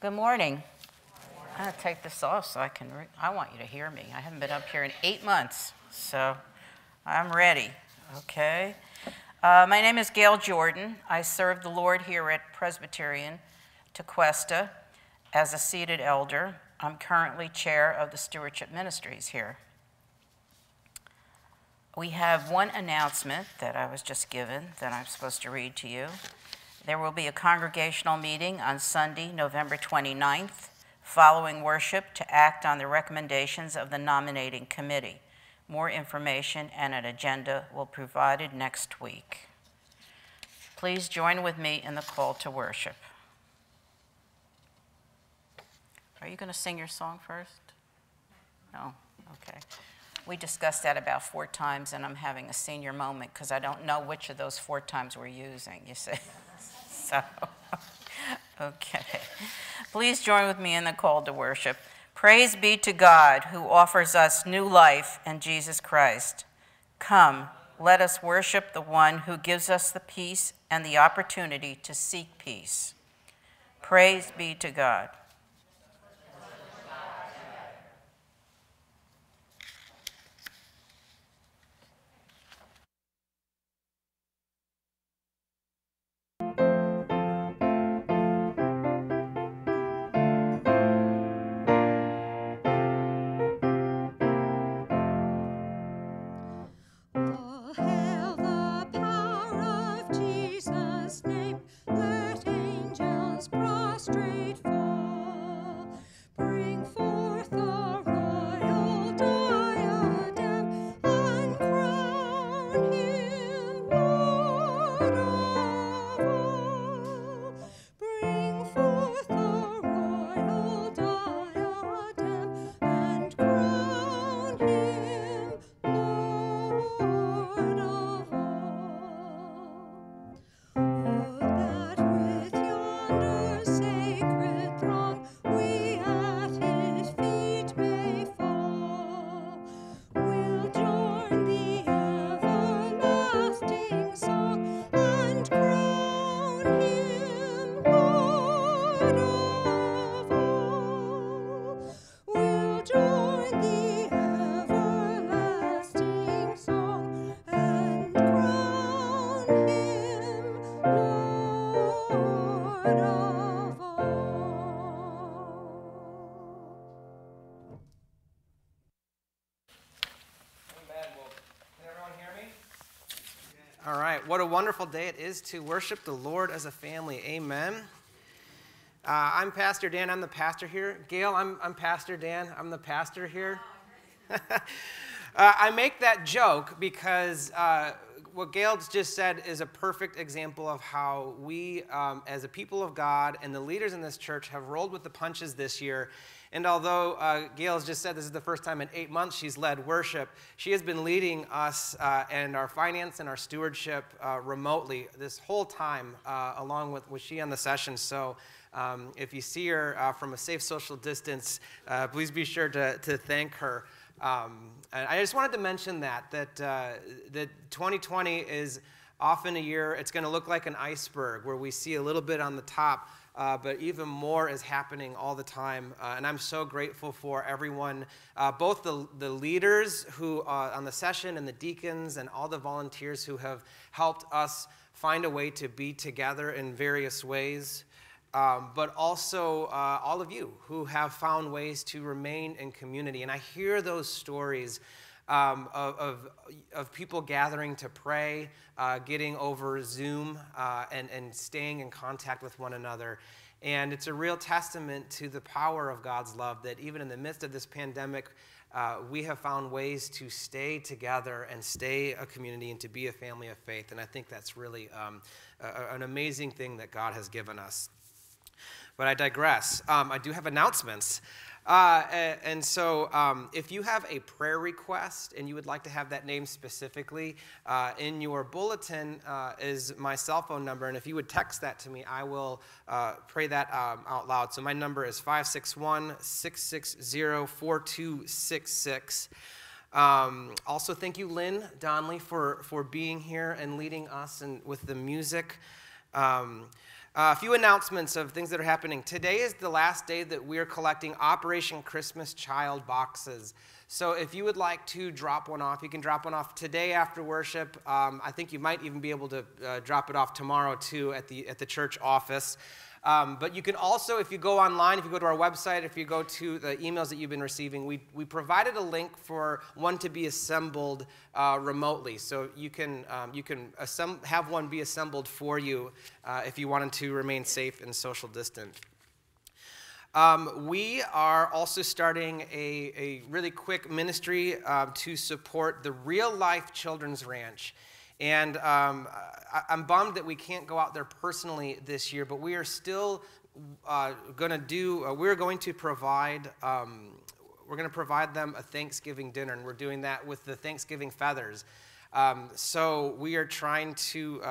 Good morning. I'm going to take this off so I want you to hear me. I haven't been up here in 8 months, so I'm ready, okay? My name is Gail Jordan. I serve the Lord here at Presbyterian, Tequesta, as a seated elder. I'm currently chair of the stewardship ministries here. We have one announcement that I was just given that I'm supposed to read to you. There will be a congregational meeting on Sunday, November 29th, following worship to act on the recommendations of the nominating committee. More information and an agenda will be provided next week. Please join with me in the call to worship. Are you going to sing your song first? No? Okay. We discussed that about 4 times, and I'm having a senior moment because I don't know which of those 4 times we're using, you see. So, okay. Please join with me in the call to worship. Praise be to God who offers us new life in Jesus Christ. Come, let us worship the one who gives us the peace and the opportunity to seek peace. Praise be to God. right, what a wonderful day it is to worship the Lord as a family. Amen. I'm Pastor Dan. I'm the pastor here. Gail, I'm Pastor Dan. I'm the pastor here. I make that joke because what Gail just said is a perfect example of how we, as a people of God and the leaders in this church, have rolled with the punches this year. And although Gail has just said this is the first time in 8 months she's led worship, she has been leading us and our finance and our stewardship remotely this whole time, along with she on the session. So if you see her from a safe social distance, please be sure to thank her. And I just wanted to mention that 2020 is often a year, it's going to look like an iceberg where we see a little bit on the top, but even more is happening all the time. And I'm so grateful for everyone, both the leaders who on the session and the deacons and all the volunteers who have helped us find a way to be together in various ways. But also all of you who have found ways to remain in community. And I hear those stories of people gathering to pray, getting over Zoom, and staying in contact with one another. And it's a real testament to the power of God's love that even in the midst of this pandemic, we have found ways to stay together and stay a community and to be a family of faith. And I think that's really an amazing thing that God has given us. But I digress. I do have announcements. And so if you have a prayer request and you would like to have that name specifically, in your bulletin is my cell phone number. And if you would text that to me, I will pray that out loud. So my number is 561-660-4266. Also, thank you, Lynn Donnelly, for being here and leading us and with the music. A few announcements of things that are happening. Today is the last day that we are collecting Operation Christmas Child boxes. So if you would like to drop one off, you can drop one off today after worship. I think you might even be able to drop it off tomorrow too at the church office. But you can also, if you go online, if you go to our website, if you go to the emails that you've been receiving, we provided a link for one to be assembled remotely. So you can have one be assembled for you if you wanted to remain safe and social distant. We are also starting a really quick ministry to support the Real Life Children's Ranch. And I'm bummed that we can't go out there personally this year, but we are still going to provide them a Thanksgiving dinner, and we're doing that with the Thanksgiving feathers. So we are trying to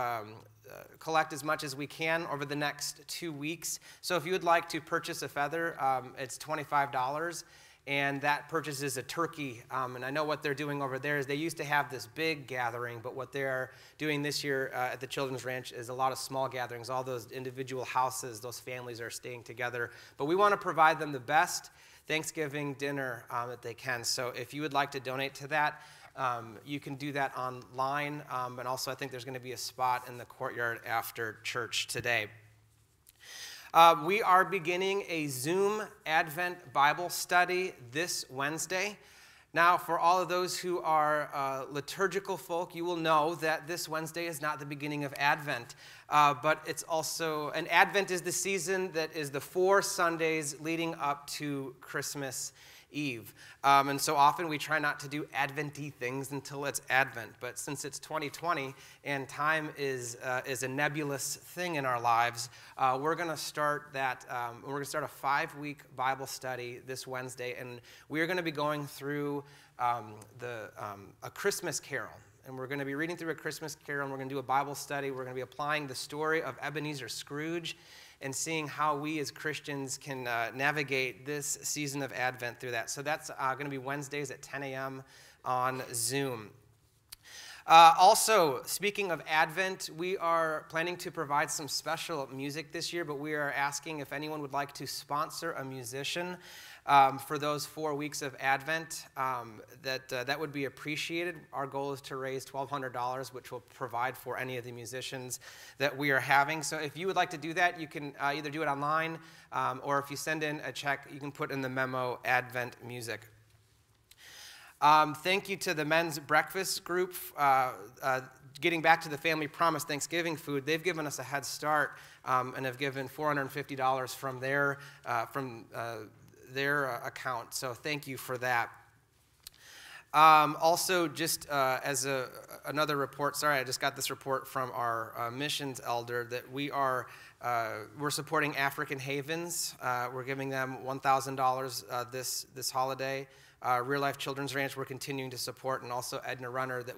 collect as much as we can over the next 2 weeks. So if you would like to purchase a feather, it's $25. And that purchases a turkey. And I know what they're doing over there is they used to have this big gathering, but what they're doing this year at the Children's Ranch is a lot of small gatherings. All those individual houses, those families are staying together. But we want to provide them the best Thanksgiving dinner that they can. So if you would like to donate to that, you can do that online. And also I think there's going to be a spot in the courtyard after church today. We are beginning a Zoom Advent Bible study this Wednesday. Now, for all of those who are liturgical folk, you will know that this Wednesday is not the beginning of Advent, but it's also, and Advent is the season that is the 4 Sundays leading up to Christmas Eve. And so often we try not to do Advent-y things until it's Advent. But since it's 2020 and time is a nebulous thing in our lives, we're going to start that. We're going to start a 5-week Bible study this Wednesday, and we are going to be going through a Christmas Carol. And we're going to be reading through a Christmas Carol, and we're going to do a Bible study. We're going to be applying the story of Ebenezer Scrooge and seeing how we as Christians can navigate this season of Advent through that. So that's going to be Wednesdays at 10 a.m. on Zoom. Also, speaking of Advent, we are planning to provide some special music this year, but we are asking if anyone would like to sponsor a musician for those 4 weeks of Advent. That would be appreciated. Our goal is to raise $1,200, which will provide for any of the musicians that we are having. So if you would like to do that, you can either do it online, or if you send in a check, you can put in the memo Advent music. Thank you to the men's breakfast group. getting back to the Family Promise Thanksgiving food, they've given us a head start and have given $450 from their account. So thank you for that. Also, just as another report, sorry, I just got this report from our missions elder that we're supporting African Havens. We're giving them $1,000 this holiday. Real Life Children's Ranch we're continuing to support, and also Edna Runner that we